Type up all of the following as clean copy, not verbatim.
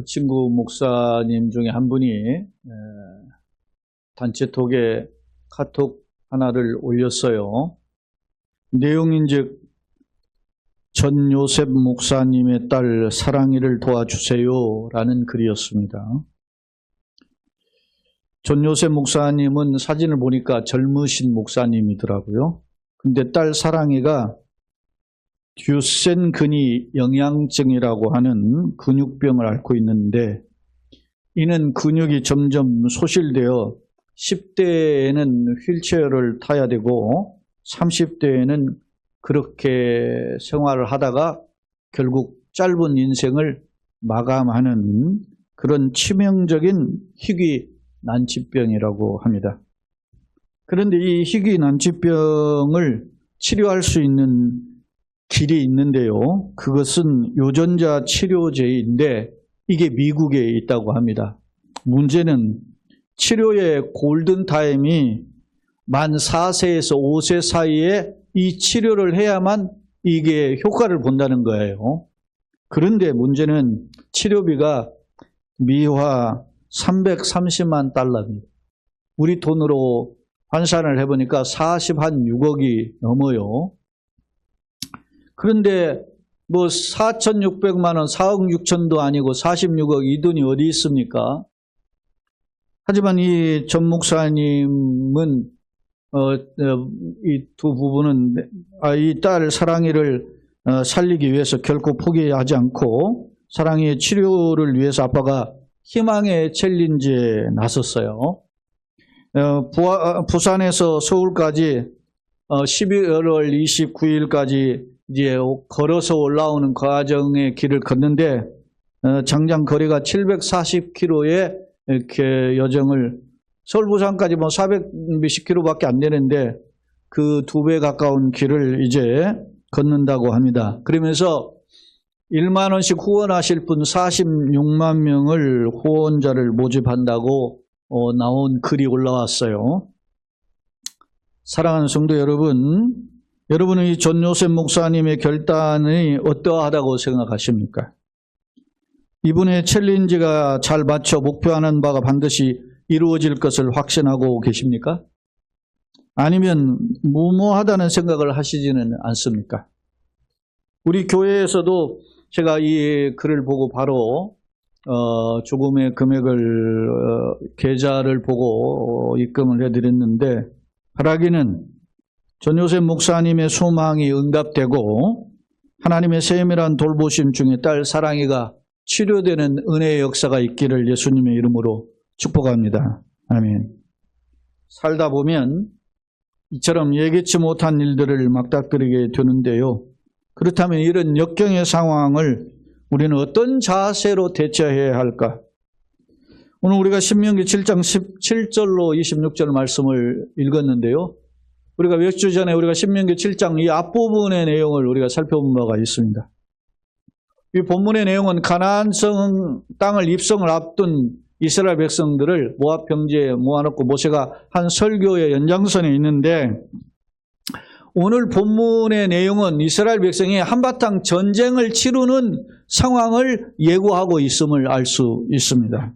친구 목사님 중에 한 분이 단체톡에 카톡 하나를 올렸어요. 내용인즉 전요셉 목사님의 딸 사랑이를 도와주세요 라는 글이었습니다. 전요셉 목사님은 사진을 보니까 젊으신 목사님이더라고요. 근데 딸 사랑이가 듀센 근위 영양증이라고 하는 근육병을 앓고 있는데, 이는 근육이 점점 소실되어 10대에는 휠체어를 타야 되고 30대에는 그렇게 생활을 하다가 결국 짧은 인생을 마감하는 그런 치명적인 희귀 난치병이라고 합니다. 그런데 이 희귀 난치병을 치료할 수 있는 길이 있는데요. 그것은 유전자 치료제인데 이게 미국에 있다고 합니다. 문제는 치료의 골든타임이 만 4세에서 5세 사이에 이 치료를 해야만 이게 효과를 본다는 거예요. 그런데 문제는 치료비가 미화 330만 달러입니다. 우리 돈으로 환산을 해보니까 46억이 넘어요. 그런데 뭐 4,600만 원, 4억 6천도 아니고 46억, 이 돈이 어디 있습니까? 하지만 이 전 목사님은 이 두 부부는 이 딸 사랑이를 살리기 위해서 결코 포기하지 않고 사랑이의 치료를 위해서 아빠가 희망의 챌린지에 나섰어요. 부산에서 서울까지 11월 29일까지 이제 걸어서 올라오는 과정의 길을 걷는데 장장 거리가 740km의 이렇게 여정을, 서울 부산까지 뭐 400몇십 km밖에 안 되는데 그 2배 가까운 길을 이제 걷는다고 합니다. 그러면서 1만 원씩 후원하실 분 46만 명을 후원자를 모집한다고 나온 글이 올라왔어요. 사랑하는 성도 여러분, 여러분은 이 전요셉 목사님의 결단이 어떠하다고 생각하십니까? 이분의 챌린지가 잘 맞춰 목표하는 바가 반드시 이루어질 것을 확신하고 계십니까? 아니면 무모하다는 생각을 하시지는 않습니까? 우리 교회에서도 제가 이 글을 보고 바로 조금의 금액을 계좌를 보고 입금을 해드렸는데, 바라기는 전요셉 목사님의 소망이 응답되고 하나님의 세밀한 돌보심 중에 딸 사랑이가 치료되는 은혜의 역사가 있기를 예수님의 이름으로 축복합니다. 아멘. 살다 보면 이처럼 예기치 못한 일들을 막닥뜨리게 되는데요. 그렇다면 이런 역경의 상황을 우리는 어떤 자세로 대처해야 할까? 오늘 우리가 신명기 7장 17절로 26절 말씀을 읽었는데요. 우리가 몇 주 전에 우리가 신명기 7장 이 앞부분의 내용을 우리가 살펴본 바가 있습니다. 이 본문의 내용은 가나안 땅을 입성을 앞둔 이스라엘 백성들을 모압 평지에 모아놓고 모세가 한 설교의 연장선에 있는데, 오늘 본문의 내용은 이스라엘 백성이 한바탕 전쟁을 치르는 상황을 예고하고 있음을 알 수 있습니다.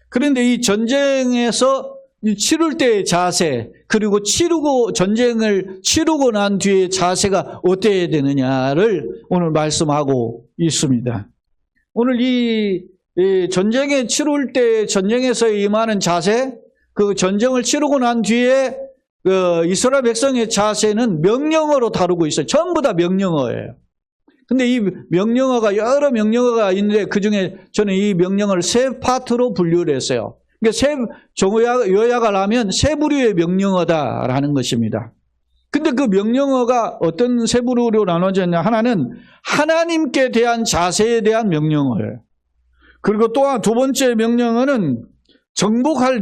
그런데 이 전쟁에서 치를 때의 자세, 그리고 전쟁을 치르고 난 뒤의 자세가 어때야 되느냐를 오늘 말씀하고 있습니다. 오늘 이 전쟁에 치를 때 전쟁에서 임하는 자세, 그 전쟁을 치르고 난 뒤에 이스라엘 백성의 자세는 명령어로 다루고 있어요. 전부 다 명령어예요. 근데 이 명령어가 여러 명령어가 있는데 그중에 저는 이 명령어를 세 파트로 분류를 했어요. 그러니까 요약을 하면 세 부류의 명령어다라는 것입니다. 근데 그 명령어가 어떤 세 부류로 나눠졌냐? 하나는 하나님께 대한 자세에 대한 명령어예요. 그리고 또한 두 번째 명령어는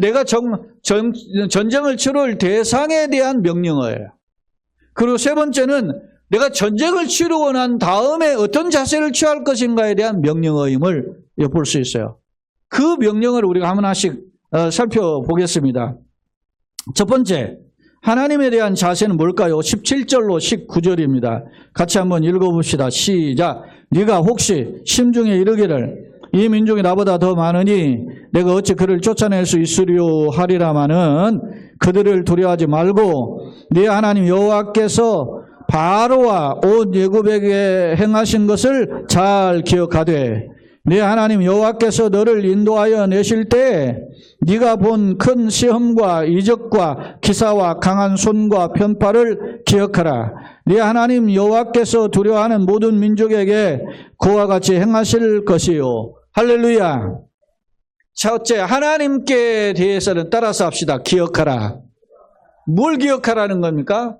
내가 전쟁을 치를 대상에 대한 명령어예요. 그리고 세 번째는 내가 전쟁을 치르고 난 다음에 어떤 자세를 취할 것인가에 대한 명령어임을 볼 수 있어요. 그 명령어를 우리가 하나씩 살펴보겠습니다. 첫 번째, 하나님에 대한 자세는 뭘까요? 17절로 19절입니다. 같이 한번 읽어봅시다. 시작. 네가 혹시 심중에 이르기를 이 민족이 나보다 더 많으니 내가 어찌 그를 쫓아낼 수 있으려 하리라마는 그들을 두려워하지 말고 네 하나님 여호와께서 바로와 온 애굽에게 행하신 것을 잘 기억하되 네 하나님 여호와께서 너를 인도하여 내실 때 네가 본 큰 시험과 이적과 기사와 강한 손과 편팔을 기억하라. 네 하나님 여호와께서 두려워하는 모든 민족에게 그와 같이 행하실 것이요. 할렐루야. 첫째, 하나님께 대해서는 따라서 합시다. 기억하라. 뭘 기억하라는 겁니까?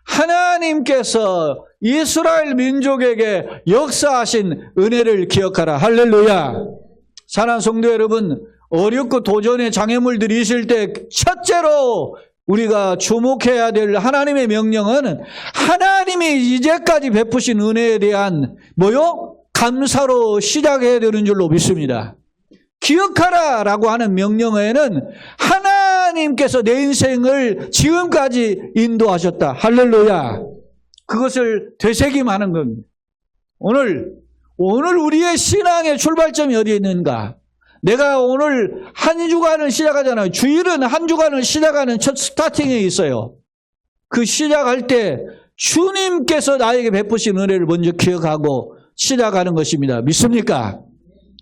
하나님께서 이스라엘 민족에게 역사하신 은혜를 기억하라. 할렐루야. 사랑하는 성도 여러분, 어렵고 도전의 장애물들이 있을 때 첫째로 우리가 주목해야 될 하나님의 명령은 하나님이 이제까지 베푸신 은혜에 대한 감사로 시작해야 되는 줄로 믿습니다. 기억하라 라고 하는 명령에는 하나님께서 내 인생을 지금까지 인도하셨다. 할렐루야. 그것을 되새김하는 겁니다. 오늘 우리의 신앙의 출발점이 어디에 있는가? 내가 오늘 한 주간을 시작하잖아요. 주일은 한 주간을 시작하는 첫 스타팅에 있어요. 그 시작할 때 주님께서 나에게 베푸신 은혜를 먼저 기억하고 시작하는 것입니다. 믿습니까?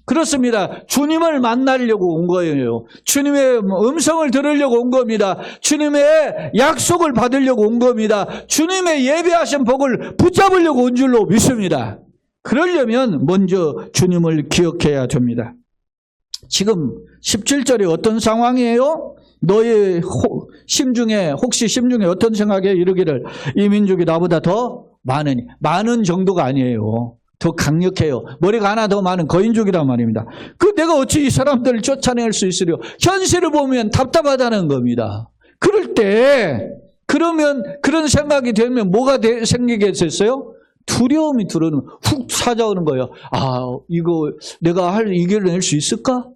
그렇습니다. 주님을 만나려고 온 거예요. 주님의 음성을 들으려고 온 겁니다. 주님의 약속을 받으려고 온 겁니다. 주님의 예비하신 복을 붙잡으려고 온 줄로 믿습니다. 그러려면 먼저 주님을 기억해야 됩니다. 지금 17절이 어떤 상황이에요? 너의 심중에 혹시 심중에 어떤 생각에 이르기를 이 민족이 나보다 더 많으니, 많은 정도가 아니에요. 더 강력해요. 머리가 하나 더 많은 거인족이란 말입니다. 내가 어찌 이 사람들을 쫓아낼 수 있으려? 현실을 보면 답답하다는 겁니다. 그럴 때 그러면 그런 생각이 되면 뭐가 생기게 됐어요? 두려움이 들어오는, 훅 찾아오는 거예요. 이거 내가 이겨낼 수 있을까?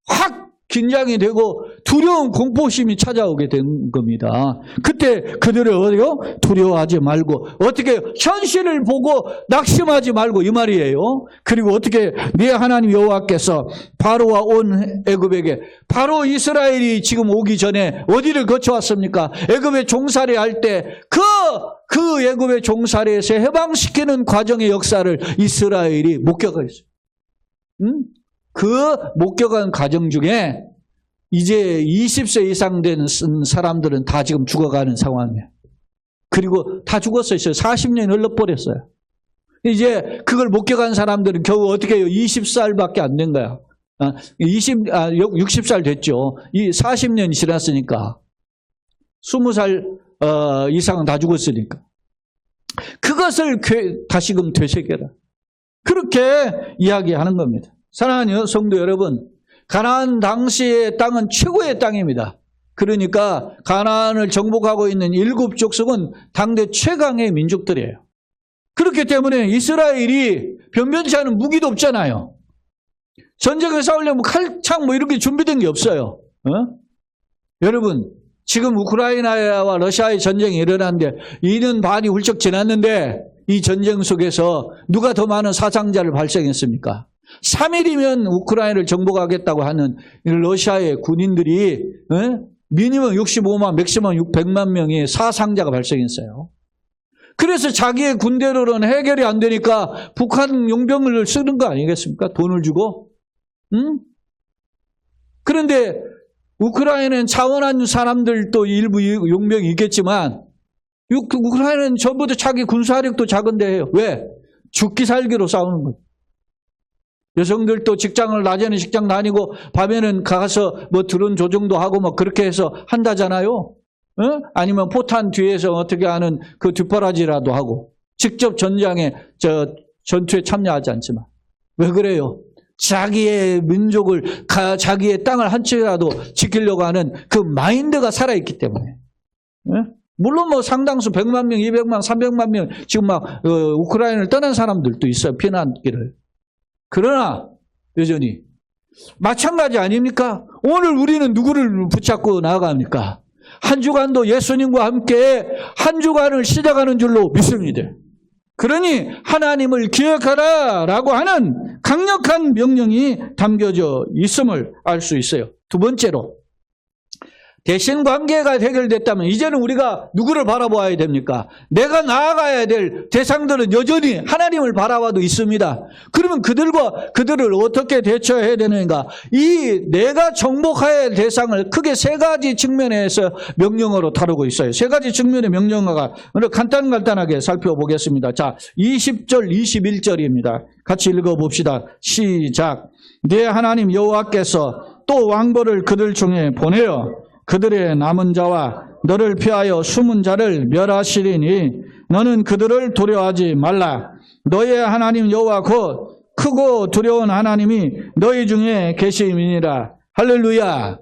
확 긴장이 되고 두려운 공포심이 찾아오게 된 겁니다. 그때 그들을 어디요? 두려워하지 말고 어떻게 현실을 보고 낙심하지 말고 이 말이에요. 그리고 어떻게 네 하나님 여호와께서 바로와 온 애굽에게, 바로 이스라엘이 지금 오기 전에 어디를 거쳐왔습니까? 애굽에 종살이 할 때 그 애굽의 종살이에서 해방시키는 과정의 역사를 이스라엘이 목격했어요. 그 목격한 과정 중에 이제 20세 이상 된 사람들은 다 지금 죽어가는 상황이에요. 그리고 다 죽었어요. 40년이 흘러버렸어요. 이제 그걸 목격한 사람들은 겨우 어떻게 해요? 20살밖에 안 된 거야. 60살 됐죠. 40년이 지났으니까. 20살 이상은 다 죽었으니까. 그것을 다시금 되새겨라. 그렇게 이야기하는 겁니다. 사랑하는 성도 여러분, 가나안 당시의 땅은 최고의 땅입니다. 그러니까 가나안을 정복하고 있는 7 족속은 당대 최강의 민족들이에요. 그렇기 때문에 이스라엘이 변변치 않은 무기도 없잖아요. 전쟁을 싸우려면 칼창 이렇게 준비된 게 없어요. 여러분, 지금 우크라이나와 러시아의 전쟁이 일어났는데 2년 반이 훌쩍 지났는데 이 전쟁 속에서 누가 더 많은 사상자를 발생했습니까? 3일이면 우크라이나를 정복하겠다고 하는 러시아의 군인들이 미니멈 65만, 맥시멈 100만 명의 사상자가 발생했어요. 그래서 자기의 군대로는 해결이 안 되니까 북한 용병을 쓰는 거 아니겠습니까? 돈을 주고. 그런데 우크라이나는 자원한 사람들도 일부 용병이 있겠지만 우크라이나는 전부 다 자기 군사력도 작은데 해요. 왜? 죽기 살기로 싸우는 거예요. 여성들도 직장을 낮에는 직장 다니고 밤에는 가서 드론 조종도 하고 그렇게 해서 한다잖아요. 아니면 포탄 뒤에서 어떻게 하는 그 뒷바라지라도 하고 직접 전장에 전투에 참여하지 않지만 왜 그래요? 자기의 민족을 자기의 땅을 한 채라도 지키려고 하는 그 마인드가 살아있기 때문에. 물론 상당수 100만 명, 200만, 300만 명 지금 우크라이나를 떠난 사람들도 있어요. 피난길을. 그러나 여전히 마찬가지 아닙니까? 오늘 우리는 누구를 붙잡고 나아갑니까? 한 주간도 예수님과 함께 한 주간을 시작하는 줄로 믿습니다. 그러니 하나님을 기억하라 라고 하는 강력한 명령이 담겨져 있음을 알 수 있어요. 두 번째로, 대신 관계가 해결됐다면 이제는 우리가 누구를 바라보아야 됩니까? 내가 나아가야 될 대상들은 여전히 하나님을 바라봐도 있습니다. 그러면 그들을 어떻게 대처해야 되는가? 이 내가 정복해야 할 대상을 크게 세 가지 측면에서 명령어로 다루고 있어요. 세 가지 측면의 명령어가 오늘 간단하게 살펴보겠습니다. 자, 20절, 21절입니다. 같이 읽어봅시다. 시작. 네 하나님 여호와께서 또 왕벌을 그들 중에 보내어 그들의 남은 자와 너를 피하여 숨은 자를 멸하시리니 너는 그들을 두려워하지 말라. 너의 하나님 여호와 곧 크고 두려운 하나님이 너희 중에 계심이니라. 할렐루야.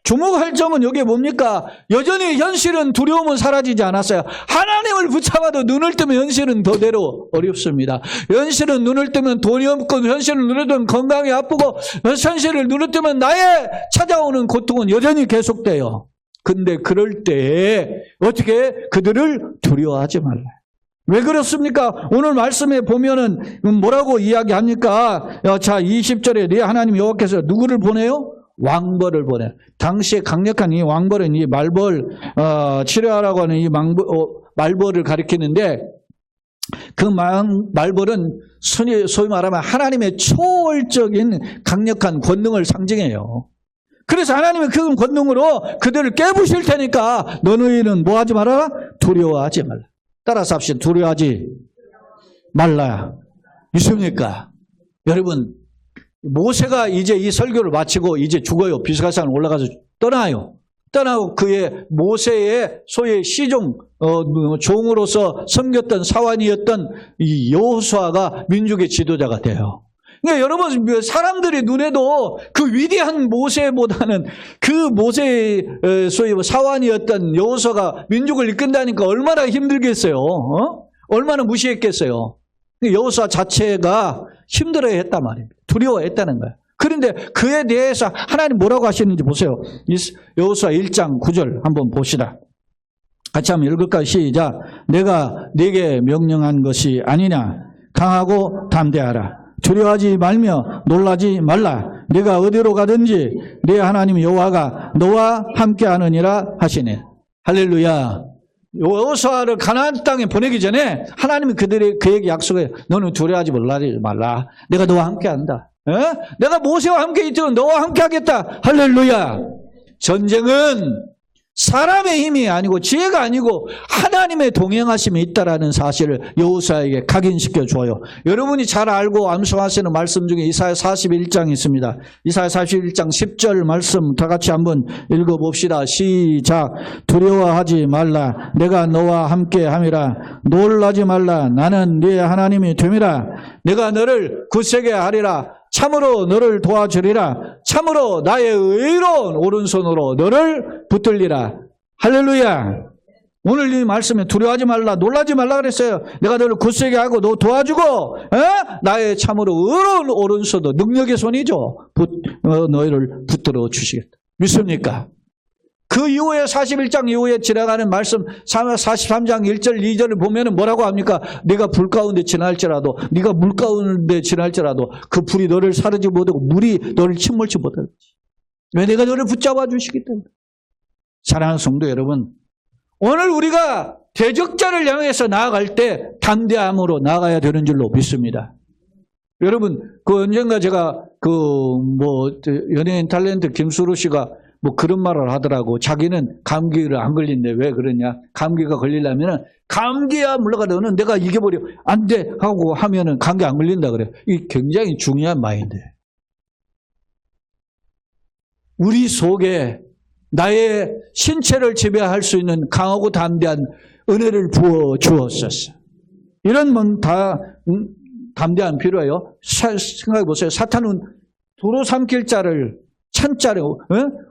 주목할 점은 여기 뭡니까? 여전히 현실은 두려움은 사라지지 않았어요. 하나님을 붙잡아도 눈을 뜨면 현실은 더대로 어렵습니다. 현실은 눈을 뜨면 돈이 없고, 현실을 눈을 뜨면 건강이 아프고, 현실을 눈을 뜨면 나의 찾아오는 고통은 여전히 계속돼요. 근데 그럴 때 어떻게 그들을 두려워하지 말라. 왜 그렇습니까? 오늘 말씀에 보면은 뭐라고 이야기합니까? 자, 20절에 네 하나님 여호와께서 누구를 보내요? 왕벌을 보내. 당시에 강력한 이 왕벌은 이 말벌 치료하라고 하는 이 말벌을 가리키는데, 그 말벌은 소위 말하면 하나님의 초월적인 강력한 권능을 상징해요. 그래서 하나님의 그 권능으로 그들을 깨부실 테니까 너희는 뭐 하지 말아라? 두려워하지 말라. 따라서 합시다. 두려워하지 말라. 있습니까? 여러분, 모세가 이제 이 설교를 마치고 이제 죽어요. 비스가산 올라가서 떠나요. 떠나고 그의 모세의 소위 시종, 종으로서 섬겼던 사환이었던 이 여호수아가 민족의 지도자가 돼요. 그러니까 여러분, 사람들이 눈에도 그 위대한 모세보다는 그 모세의 소위 사환이었던 여호수아가 민족을 이끈다니까 얼마나 힘들겠어요. 얼마나 무시했겠어요. 여호수아 자체가 힘들어했단 말입니다. 두려워했다는 거예요. 그런데 그에 대해서 하나님 뭐라고 하시는지 보세요. 여호수아 1장 9절 한번 봅시다. 같이 한번 읽을까요? 시작. 내가 네게 명령한 것이 아니냐. 강하고 담대하라. 두려워하지 말며 놀라지 말라. 네가 어디로 가든지 네 하나님 여호와가 너와 함께하느니라 하시네. 할렐루야. 여호수아를 가나안 땅에 보내기 전에 하나님이 그에게 약속해. 너는 두려워하지 말라. 내가 너와 함께한다. 내가 모세와 함께 있지만 너와 함께하겠다. 할렐루야. 전쟁은 사람의 힘이 아니고 지혜가 아니고 하나님의 동행하심이 있다라는 사실을 여호수아에게 각인시켜 줘요. 여러분이 잘 알고 암송하시는 말씀 중에 이사야 41장 있습니다. 이사야 41장 10절 말씀 다 같이 한번 읽어봅시다. 시작. 두려워하지 말라. 내가 너와 함께함이라. 놀라지 말라. 나는 네 하나님이 됨이라. 내가 너를 굳세게 하리라. 참으로 너를 도와주리라. 참으로 나의 의로운 오른손으로 너를 붙들리라. 할렐루야. 오늘 이 말씀에 두려워하지 말라, 놀라지 말라 그랬어요. 내가 너를 굳세게 하고 너 도와주고 나의 참으로 의로운 오른손도 능력의 손이죠. 너희를 붙들어 주시겠다. 믿습니까? 그 이후에 41장 이후에 지나가는 말씀 43장 1절 2절을 보면은 뭐라고 합니까? 네가 불 가운데 지날지라도, 네가 물 가운데 지날지라도 그 불이 너를 사르지 못하고 물이 너를 침몰치 못하지. 왜? 내가 너를 붙잡아 주시기 때문에. 사랑하는 성도 여러분, 오늘 우리가 대적자를 향해서 나아갈 때 담대함으로 나아가야 되는 줄로 믿습니다. 여러분, 언젠가 제가 연예인 탤런트 김수로 씨가 그런 말을 하더라고. 자기는 감기를 안 걸린대. 왜 그러냐? 감기가 걸리려면은 감기야 물러가더는 내가 이겨버려. 안 돼! 하고 하면은 감기 안 걸린다 그래. 이게 굉장히 중요한 마인드. 우리 속에 나의 신체를 지배할 수 있는 강하고 담대한 은혜를 부어 주었었어. 이런 담대함 필요해요. 생각해 보세요. 사탄은 도로 삼킬 자를 찬자로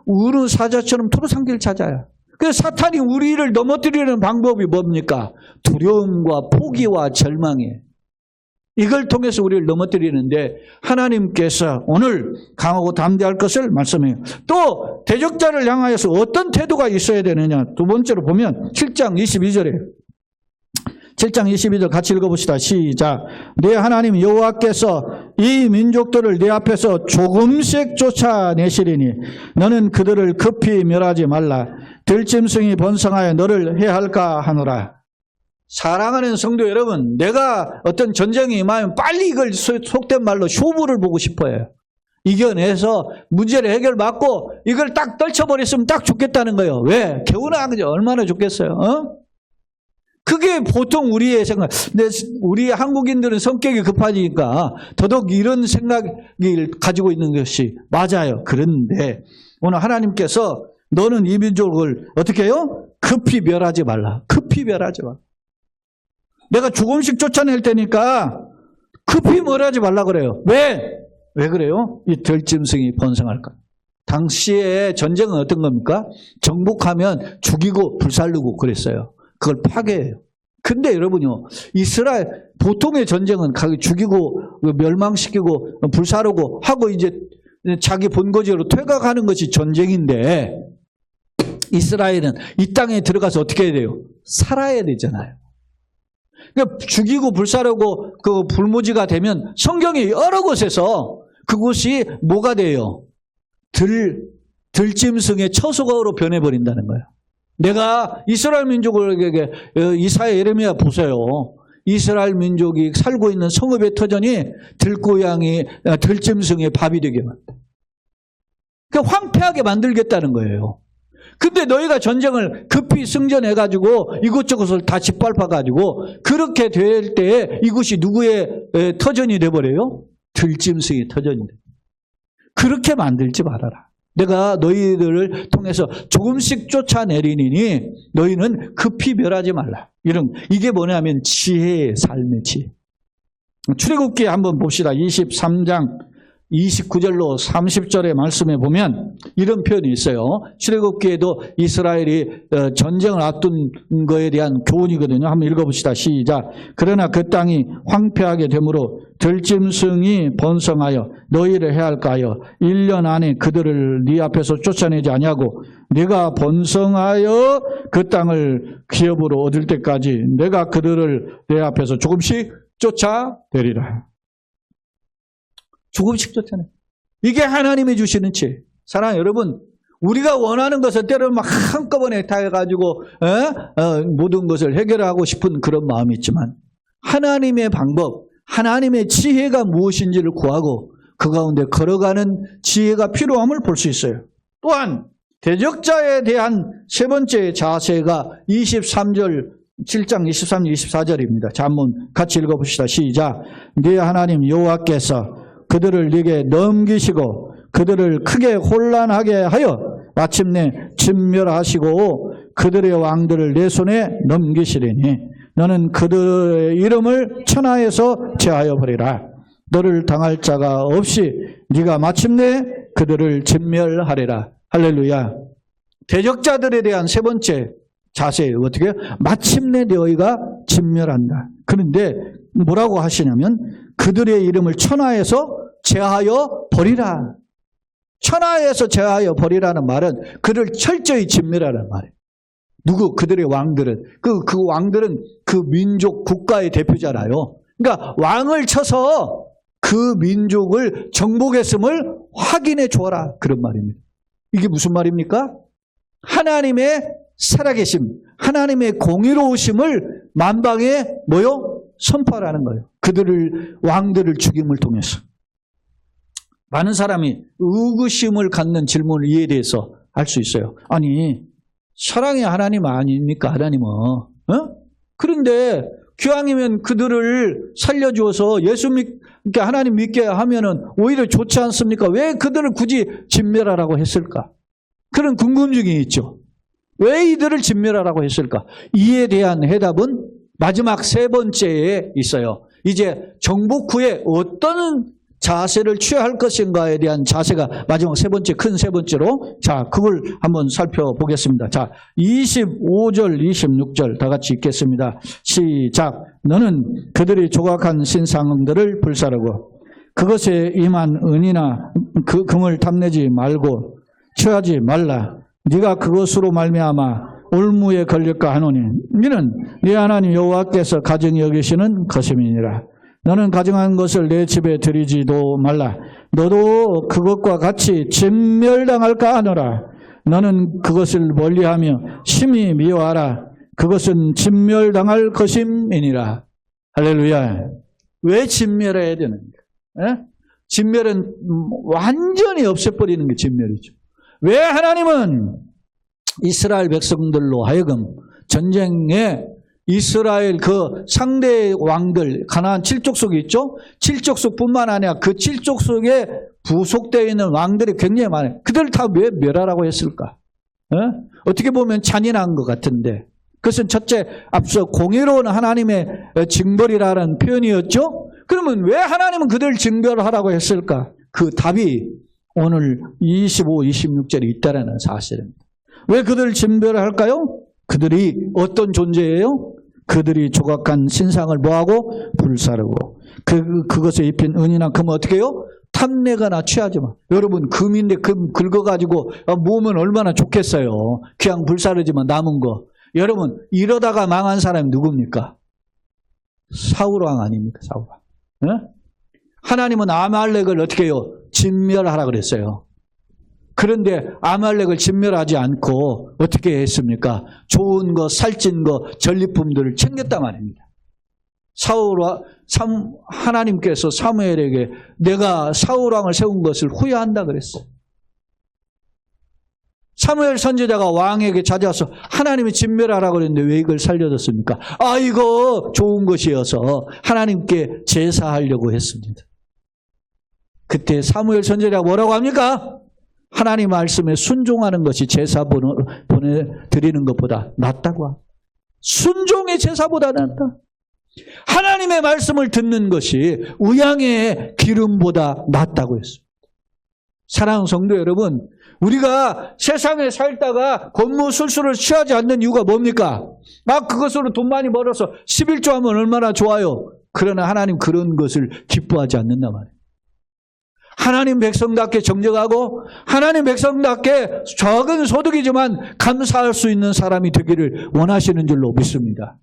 우는 사자처럼 도로 삼킬 자자야. 그래서 사탄이 우리를 넘어뜨리는 방법이 뭡니까? 두려움과 포기와 절망이에요. 이걸 통해서 우리를 넘어뜨리는데 하나님께서 오늘 강하고 담대할 것을 말씀해요. 또 대적자를 향하여서 어떤 태도가 있어야 되느냐. 두 번째로 보면 7장 22절에 7장 22절 같이 읽어봅시다. 시작. 네 하나님 여호와께서 이 민족들을 네 앞에서 조금씩 쫓아내시리니 너는 그들을 급히 멸하지 말라. 들짐승이 번성하여 너를 해할까 하노라. 사랑하는 성도 여러분, 내가 어떤 전쟁이 임하면 빨리 이걸 속된 말로 쇼부를 보고 싶어요. 이겨내서 문제를 해결받고 이걸 딱 떨쳐버렸으면 딱 좋겠다는 거예요. 왜? 개운한 거죠. 얼마나 좋겠어요. 그게 보통 우리의 생각. 근데 우리 한국인들은 성격이 급하니까 더더욱 이런 생각을 가지고 있는 것이 맞아요. 그런데 오늘 하나님께서 너는 이 민족을 어떻게 해요? 급히 멸하지 말라. 급히 멸하지 말라. 내가 조금씩 쫓아낼 테니까 급히 멸하지 말라 그래요. 왜? 왜 그래요? 이 들짐승이 번성할까? 당시에 전쟁은 어떤 겁니까? 정복하면 죽이고 불살르고 그랬어요. 그걸 파괴해요. 근데 여러분요, 이스라엘 보통의 전쟁은 죽이고 멸망시키고 불사르고 하고 이제 자기 본거지로 퇴각하는 것이 전쟁인데 이스라엘은 이 땅에 들어가서 어떻게 해야 돼요? 살아야 되잖아요. 그러니까 죽이고 불사르고 그 불모지가 되면 성경이 여러 곳에서 그곳이 뭐가 돼요? 들짐승의 처소가로 변해버린다는 거예요. 내가 이스라엘 민족에게 이사야 예레미야 보세요. 이스라엘 민족이 살고 있는 성읍의 터전이 들고양이 들짐승의 밥이 되게 만든다. 그러니까 황폐하게 만들겠다는 거예요. 근데 너희가 전쟁을 급히 승전해가지고 이곳저곳을 다 짓밟아가지고 그렇게 될 때 이곳이 누구의 터전이 돼버려요? 들짐승의 터전이 돼. 그렇게 만들지 말아라. 내가 너희들을 통해서 조금씩 쫓아내리니 너희는 급히 멸하지 말라. 이게 뭐냐면 지혜의 삶의 지혜. 출애굽기 한번 봅시다. 23장 29절로 30절의 말씀에 보면 이런 표현이 있어요. 출애굽기에도 이스라엘이 전쟁을 앞둔 거에 대한 교훈이거든요. 한번 읽어봅시다. 시작. 그러나 그 땅이 황폐하게 되므로 들짐승이 번성하여 너희를 해할까 하여 1년 안에 그들을 네 앞에서 쫓아내지 아니하고 네가 번성하여 그 땅을 기업으로 얻을 때까지 내가 그들을 내 앞에서 조금씩 쫓아내리라. 조금씩 쫓아내. 이게 하나님이 주시는 지혜. 사랑하는 여러분, 우리가 원하는 것을 때로는 막 한꺼번에 다 해가지고 모든 것을 해결하고 싶은 그런 마음이 있지만 하나님의 방법, 하나님의 지혜가 무엇인지를 구하고 그 가운데 걸어가는 지혜가 필요함을 볼 수 있어요. 또한 대적자에 대한 세 번째 자세가 7장 23, 24절입니다. 자, 한번 같이 읽어봅시다. 시작. 네 하나님 여호와께서 그들을 네게 넘기시고 그들을 크게 혼란하게 하여 마침내 진멸하시고 그들의 왕들을 내 손에 넘기시리니 너는 그들의 이름을 천하에서 제하여 버리라. 너를 당할 자가 없이 네가 마침내 그들을 진멸하리라. 할렐루야. 대적자들에 대한 세 번째 자세예요. 어떻게? 마침내 너희가 진멸한다. 그런데 뭐라고 하시냐면 그들의 이름을 천하에서 제하여 버리라. 천하에서 제하여 버리라는 말은 그를 철저히 진멸하라는 말이에요. 누구? 그들의 왕들은. 그 왕들은 그 민족 국가의 대표잖아요. 그러니까 왕을 쳐서 그 민족을 정복했음을 확인해 줘라. 그런 말입니다. 이게 무슨 말입니까? 하나님의 살아계심, 하나님의 공의로우심을 만방에 선포하라는 거예요. 왕들을 죽임을 통해서. 많은 사람이 의구심을 갖는 질문을 이에 대해서 할 수 있어요. 아니, 사랑의 하나님 아닙니까? 하나님은. 그런데 기왕이면 그들을 살려주어서 하나님 믿게 하면은 오히려 좋지 않습니까? 왜 그들을 굳이 진멸하라고 했을까? 그런 궁금증이 있죠. 왜 이들을 진멸하라고 했을까? 이에 대한 해답은 마지막 세 번째에 있어요. 이제 정복 후에 어떤 자세를 취할 것인가에 대한 자세가 마지막 세 번째, 큰 세 번째로. 자, 그걸 한번 살펴보겠습니다. 자, 25절, 26절 다 같이 읽겠습니다. 시작. 너는 그들이 조각한 신상들을 불사르고 그것에 임한 은이나 그 금을 탐내지 말고 취하지 말라. 네가 그것으로 말미암아 올무에 걸릴까 하노니 이는 네 하나님 여호와께서 가증히 여기시는 것임이니라. 너는 가증한 것을 내 집에 들이지도 말라. 너도 그것과 같이 진멸당할까 하노라. 너는 그것을 멀리하며 심히 미워하라. 그것은 진멸당할 것임이니라. 할렐루야. 왜 진멸해야 되는가? 진멸은 완전히 없애버리는 게 진멸이죠. 왜 하나님은 이스라엘 백성들로 하여금 전쟁에 이스라엘 그 상대 왕들 가나안 7족속이 있죠. 7족속뿐만 아니라 그 7족속에 부속되어 있는 왕들이 굉장히 많아요. 그들 다 왜 멸하라고 했을까? 어떻게 보면 잔인한 것 같은데 그것은 첫째 앞서 공의로운 하나님의 징벌이라는 표현이었죠. 그러면 왜 하나님은 그들을 징벌하라고 했을까? 그 답이 오늘 25, 26절에 있다는 사실입니다. 왜 그들을 징벌할까요? 그들이 어떤 존재예요? 그들이 조각한 신상을 뭐하고? 불사르고 그것에 입힌 은이나 금은 어떻게 해요? 탐내거나 취하지 마. 여러분 금인데 금 긁어가지고 모으면 얼마나 좋겠어요. 그냥 불사르지만 남은 거. 여러분 이러다가 망한 사람이 누굽니까? 사울왕 아닙니까? 사울왕. 하나님은 아말렉을 어떻게 해요? 진멸하라 그랬어요. 그런데 아말렉을 진멸하지 않고 어떻게 했습니까? 좋은 거, 살찐 거, 전리품들을 챙겼단 말입니다. 하나님께서 사무엘에게 내가 사울왕을 세운 것을 후회한다 그랬어요. 사무엘 선지자가 왕에게 찾아와서 하나님이 진멸하라고 그랬는데 왜 이걸 살려줬습니까? 아, 이거 좋은 것이어서 하나님께 제사하려고 했습니다. 그때 사무엘 선지자가 뭐라고 합니까? 하나님 말씀에 순종하는 것이 제사 보내드리는 것보다 낫다고. 순종의 제사보다 낫다. 하나님의 말씀을 듣는 것이 의향의 기름보다 낫다고 했습니다. 사랑하는 성도 여러분, 우리가 세상에 살다가 권무술수를 취하지 않는 이유가 뭡니까? 막 그것으로 돈 많이 벌어서 11조 하면 얼마나 좋아요. 그러나 하나님 그런 것을 기뻐하지 않는단 말이에요. 하나님 백성답게 정직하고 하나님 백성답게 적은 소득이지만 감사할 수 있는 사람이 되기를 원하시는 줄로 믿습니다.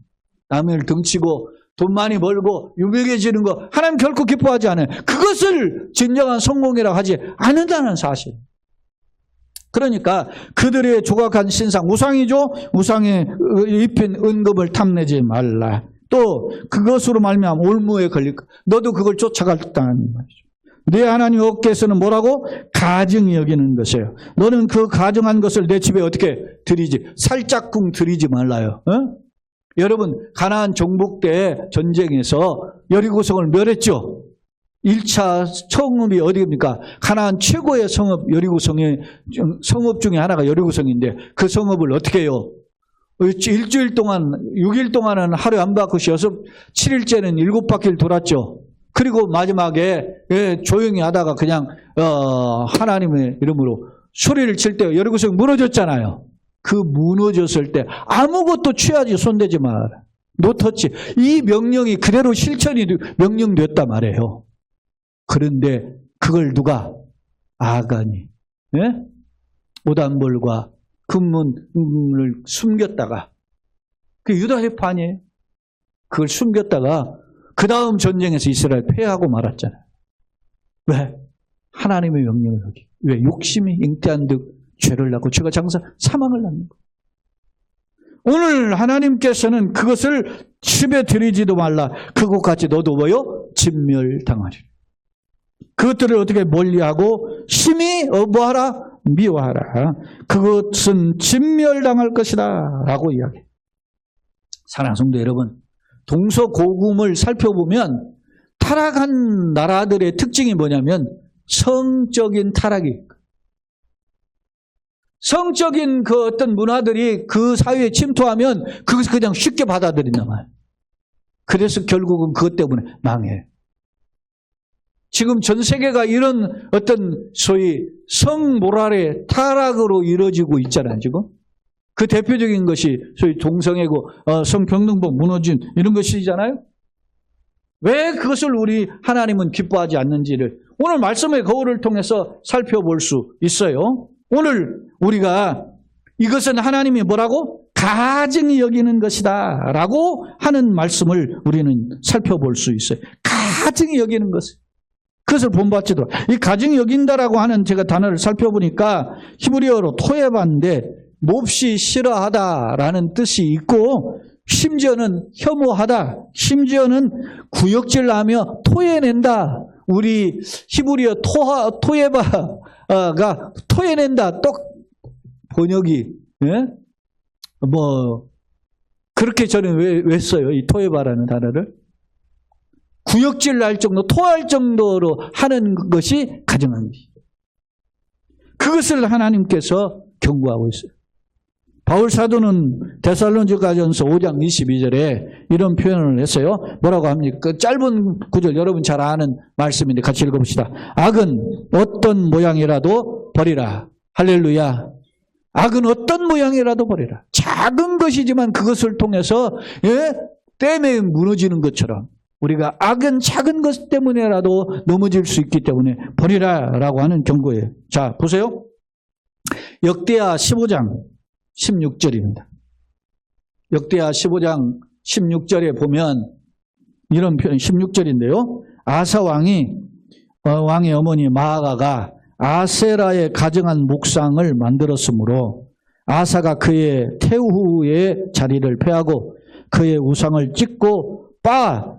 남을 등치고 돈 많이 벌고 유명해지는 거 하나님 결코 기뻐하지 않아요. 그것을 진정한 성공이라고 하지 않는다는 사실. 그러니까 그들의 조각한 신상, 우상이죠. 우상에 입힌 은금을 탐내지 말라. 또 그것으로 말미암아 올무에 걸릴 것. 너도 그걸 쫓아갔다는 말이죠. 네 하나님 여호와께서는 뭐라고? 가증히 여기는 것이에요. 너는 그 가증한 것을 내 집에 어떻게 들이지? 살짝쿵 들이지 말라요. 여러분 가나안 정복 때 전쟁에서 여리고성을 멸했죠. 1차 성읍이 어디입니까? 가나안 최고의 성읍 여리고성의 성읍 중에 하나가 여리고성인데 그 성읍을 어떻게 해요? 일주일 동안 6일 동안은 하루에 한 바퀴씩 7일째는 7바퀴를 돌았죠. 그리고 마지막에 조용히 하다가 그냥 하나님의 이름으로 소리를 칠 때 여리고성이 무너졌잖아요. 그 무너졌을 때 아무것도 취하지 손대지 마라. 노터치. 이 명령이 그대로 실천이 명령됐단 말이에요. 그런데 그걸 누가? 아간이 오단볼과 금문을 숨겼다가 그 유다의 판이에요. 그걸 숨겼다가 그 다음 전쟁에서 이스라엘 패하고 말았잖아요. 왜? 하나님의 명령을 어기. 왜? 욕심이 잉태한 듯 죄를 낳고 죄가 장사 사망을 낳는 거예요. 오늘 하나님께서는 그것을 집에 들이지도 말라. 그것같이 너도 뭐요? 진멸당하리라. 그것들을 어떻게 멀리하고 심히 뭐하라? 미워하라. 그것은 진멸당할 것이다 라고 이야기해요. 사랑하는 성도 여러분, 동서고금을 살펴보면 타락한 나라들의 특징이 뭐냐면 성적인 타락이 있고 성적인 그 어떤 문화들이 그 사회에 침투하면 그것을 그냥 쉽게 받아들인단 말이에요. 그래서 결국은 그것 때문에 망해요. 지금 전 세계가 이런 어떤 소위 성모랄의 타락으로 이루어지고 있잖아요, 지금. 그 대표적인 것이 소위 동성애고 성평등법 무너진 이런 것이잖아요. 왜 그것을 우리 하나님은 기뻐하지 않는지를 오늘 말씀의 거울을 통해서 살펴볼 수 있어요. 오늘 우리가 이것은 하나님이 뭐라고? 가증히 여기는 것이다 라고 하는 말씀을 우리는 살펴볼 수 있어요. 가증히 여기는 것을. 그것을 본받지도. 이 가증히 여긴다라고 하는 제가 단어를 살펴보니까 히브리어로 토에바인데 몹시 싫어하다라는 뜻이 있고 심지어는 혐오하다, 심지어는 구역질하며 토해낸다. 우리 히브리어 토에바가 토해낸다. 또 번역이 그렇게 저는 왜 써요? 이 토에바라는 단어를. 구역질 날 정도, 토할 정도로 하는 것이 가증한 것이에요. 그것을 하나님께서 경고하고 있어요. 바울 사도는 데살로니가전서 5장 22절에 이런 표현을 했어요. 뭐라고 합니까? 그 짧은 구절 여러분 잘 아는 말씀인데 같이 읽어봅시다. 악은 어떤 모양이라도 버리라. 할렐루야. 악은 어떤 모양이라도 버리라. 작은 것이지만 그것을 통해서 댐에 무너지는 것처럼 우리가 악은 작은 것 때문에라도 넘어질 수 있기 때문에 버리라라고 하는 경고예요. 자, 보세요. 역대하 15장 16절입니다. 역대하 15장 16절에 보면 이런 표현 16절인데요. 아사 왕의 어머니 마아가가 아세라의 가정한 목상을 만들었으므로 아사가 그의 태후의 자리를 폐하고 그의 우상을 찢고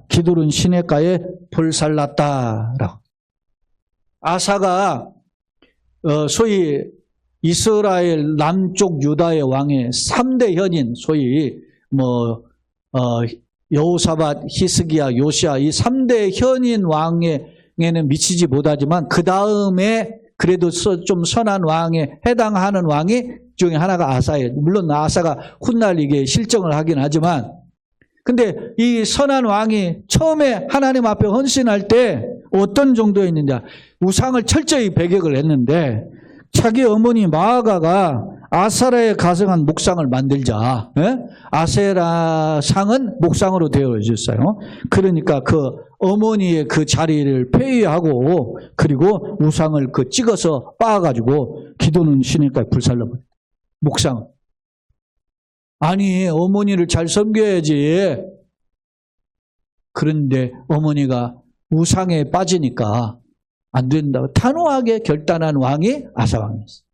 기두른 시냇가에 불살랐다라고. 아사가 소위 이스라엘 남쪽 유다의 왕의 3대 현인, 소위 여호사밧, 히스기야, 요시야 이 3대 현인 왕에는 미치지 못하지만 그 다음에 그래도 좀 선한 왕에 해당하는 왕이 중에 하나가 아사예요. 물론 아사가 훗날 실정을 하긴 하지만 근데 이 선한 왕이 처음에 하나님 앞에 헌신할 때 어떤 정도였느냐. 우상을 철저히 배격을 했는데 자기 어머니 마아가가 아세라에 가성한 목상을 만들자. 아세라 상은 목상으로 되어 있었어요. 그러니까 그 어머니의 그 자리를 폐위하고 그리고 우상을 찍어서 빻아가지고 기도는 시냇가에 불살라버려. 목상. 아니 어머니를 잘 섬겨야지. 그런데 어머니가 우상에 빠지니까 안 된다고 단호하게 결단한 왕이 아사 왕이었어요.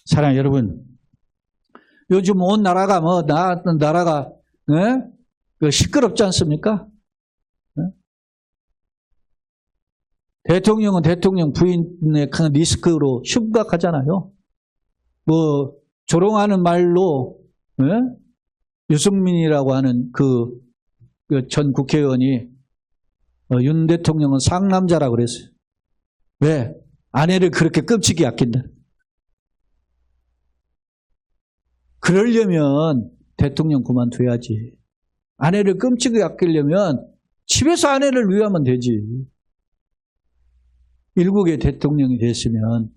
사랑하는 여러분, 요즘 온 나라가 나라가 시끄럽지 않습니까? 대통령은 대통령 부인의 리스크로 심각하잖아요. 조롱하는 말로 유승민이라고 하는 그 전 국회의원이 윤 대통령은 상남자라고 그랬어요. 왜? 아내를 그렇게 끔찍이 아낀다. 그러려면 대통령 그만둬야지. 아내를 끔찍이 아끼려면 집에서 아내를 위하면 되지. 일국의 대통령이 됐으면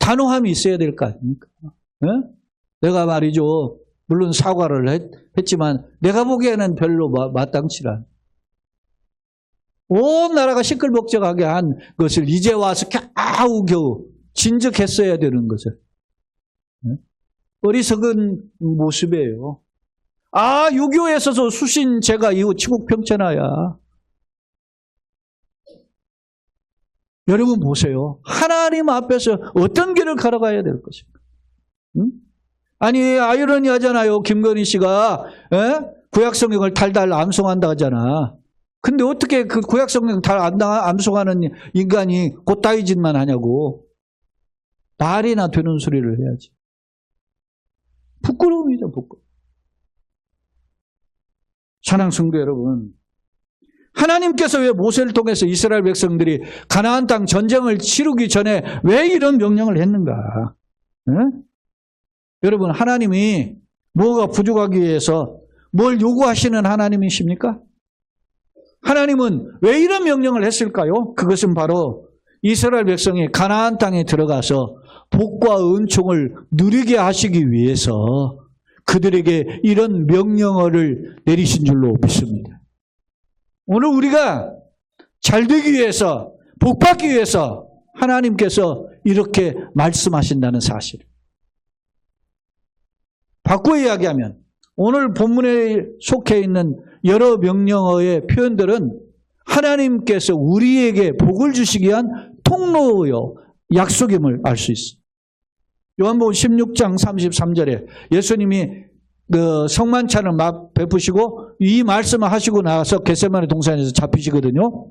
단호함이 있어야 될 거 아닙니까? 내가 말이죠. 물론 사과를 했지만 내가 보기에는 별로 마땅치라. 온 나라가 시끌벅적하게 한 것을 이제 와서 겨우 진즉했어야 되는 것을. 어리석은 모습이에요. 6.25에서 수신 제가 이후 치국평천하야. 여러분 보세요. 하나님 앞에서 어떤 길을 걸어가야 될 것인가? 아니 아이러니하잖아요. 김건희 씨가 구약성경을 달달 암송한다 하잖아. 근데 어떻게 그 구약성경 달 암송하는 인간이 곧다이 짓만 하냐고. 말이나 되는 소리를 해야지. 부끄러움이죠. 부끄러움. 사랑하는 성도 여러분, 하나님께서 왜 모세를 통해서 이스라엘 백성들이 가나안 땅 전쟁을 치르기 전에 왜 이런 명령을 했는가? 여러분, 하나님이 뭐가 부족하기 위해서 뭘 요구하시는 하나님이십니까? 하나님은 왜 이런 명령을 했을까요? 그것은 바로 이스라엘 백성이 가나안 땅에 들어가서 복과 은총을 누리게 하시기 위해서 그들에게 이런 명령어를 내리신 줄로 믿습니다. 오늘 우리가 잘 되기 위해서, 복 받기 위해서 하나님께서 이렇게 말씀하신다는 사실. 바꿔 이야기하면 오늘 본문에 속해 있는 여러 명령어의 표현들은 하나님께서 우리에게 복을 주시기 위한 통로요, 약속임을 알 수 있습니다. 요한복음 16장 33절에 예수님이 그 성만찬을 막 베푸시고 이 말씀을 하시고 나서 겟세마네 동산에서 잡히시거든요.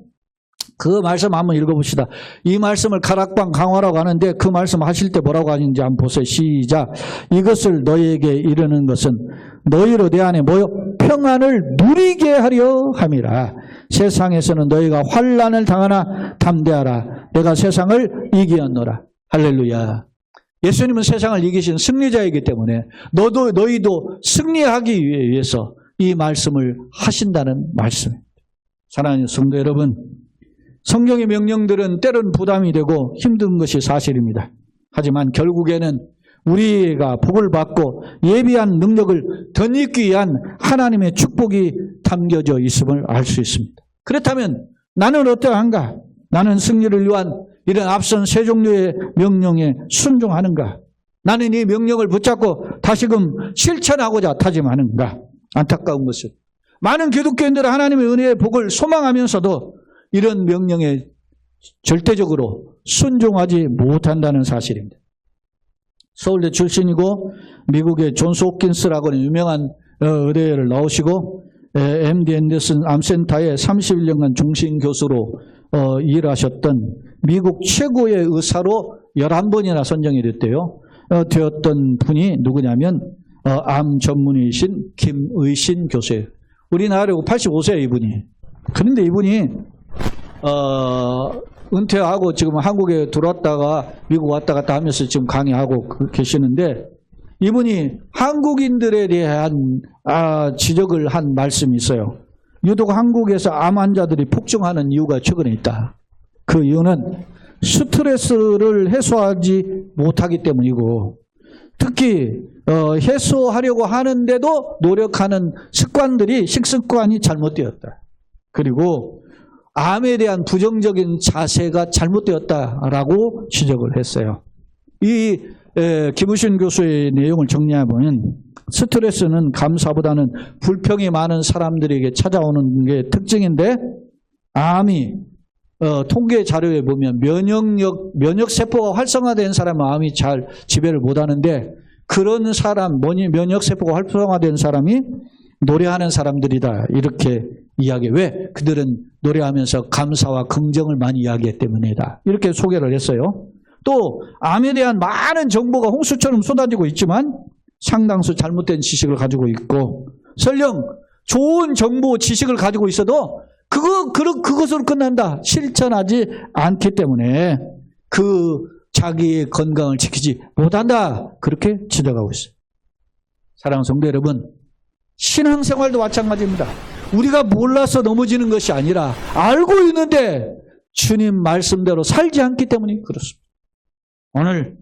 그 말씀 한번 읽어봅시다. 이 말씀을 가락방 강화라고 하는데 그 말씀 하실 때 뭐라고 하는지 한번 보세요. 시작. 이것을 너희에게 이르는 것은 너희로 내 안에 모여 평안을 누리게 하려 함이라. 세상에서는 너희가 환난을 당하나 담대하라. 내가 세상을 이기었노라. 할렐루야. 예수님은 세상을 이기신 승리자이기 때문에 너희도 승리하기 위해서 이 말씀을 하신다는 말씀입니다. 사랑하는 성도 여러분, 성경의 명령들은 때론 부담이 되고 힘든 것이 사실입니다. 하지만 결국에는 우리가 복을 받고 예비한 능력을 덧입기 위한 하나님의 축복이 담겨져 있음을 알 수 있습니다. 그렇다면 나는 어떠한가? 나는 승리를 위한 이런 앞선 세 종류의 명령에 순종하는가? 나는 이 명령을 붙잡고 다시금 실천하고자 다짐하는가? 안타까운 것은 많은 기독교인들은 하나님의 은혜의 복을 소망하면서도 이런 명령에 절대적으로 순종하지 못한다는 사실입니다. 서울대 출신이고 미국의 존스 홉킨스라고 유명한 의대를 나오시고 MD 앤더슨 암센터의 31년간 중심 교수로 일하셨던 미국 최고의 의사로 11번이나 선정이 됐대요. 되었던 분이 누구냐면 암 전문의이신 김의신 교수예요. 우리나라로 85세예요, 이분이. 그런데 이분이 은퇴하고 지금 한국에 들어왔다가 미국 왔다 갔다 하면서 지금 강의하고 계시는데 이분이 한국인들에 대한 지적을 한 말씀이 있어요. 유독 한국에서 암 환자들이 폭증하는 이유가 최근에 있다. 그 이유는 스트레스를 해소하지 못하기 때문이고 특히 해소하려고 하는데도 노력하는 습관들이 식습관이 잘못되었다. 그리고 암에 대한 부정적인 자세가 잘못되었다라고 지적을 했어요. 이 김우신 교수의 내용을 정리해보면 스트레스는 감사보다는 불평이 많은 사람들에게 찾아오는 게 특징인데 암이 통계 자료에 보면 면역세포가 활성화된 사람은 암이 잘 지배를 못하는데 그런 사람, 면역세포가 활성화된 사람이 노래하는 사람들이다. 이렇게 이야기해. 왜? 그들은 노래하면서 감사와 긍정을 많이 이야기했기 때문이다. 이렇게 소개를 했어요. 또 암에 대한 많은 정보가 홍수처럼 쏟아지고 있지만 상당수 잘못된 지식을 가지고 있고 설령 좋은 정보, 지식을 가지고 있어도 그것으로 끝난다. 실천하지 않기 때문에 자기의 건강을 지키지 못한다. 그렇게 지적하고 있어요. 사랑하는 성도 여러분, 신앙생활도 마찬가지입니다. 우리가 몰라서 넘어지는 것이 아니라 알고 있는데 주님 말씀대로 살지 않기 때문에 그렇습니다. 오늘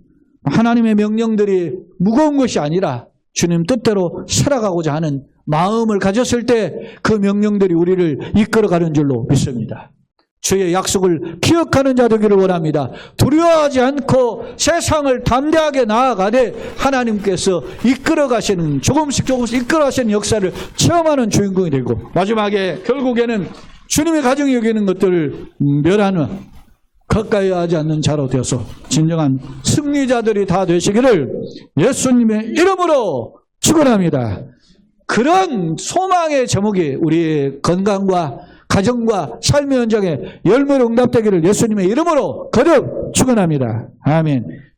하나님의 명령들이 무거운 것이 아니라 주님 뜻대로 살아가고자 하는 마음을 가졌을 때 그 명령들이 우리를 이끌어가는 줄로 믿습니다. 주의 약속을 기억하는 자 되기를 원합니다. 두려워하지 않고 세상을 담대하게 나아가되 하나님께서 이끌어가시는 조금씩 이끌어가시는 역사를 체험하는 주인공이 되고 마지막에 결국에는 주님의 가정이 여기는 것들을 멸하는 가까이 하지 않는 자로 되어서 진정한 승리자들이 다 되시기를 예수님의 이름으로 축원합니다. 그런 소망의 제목이 우리의 건강과 가정과 삶의 현장에 열매로 응답되기를 예수님의 이름으로 거듭 축원합니다. 아멘.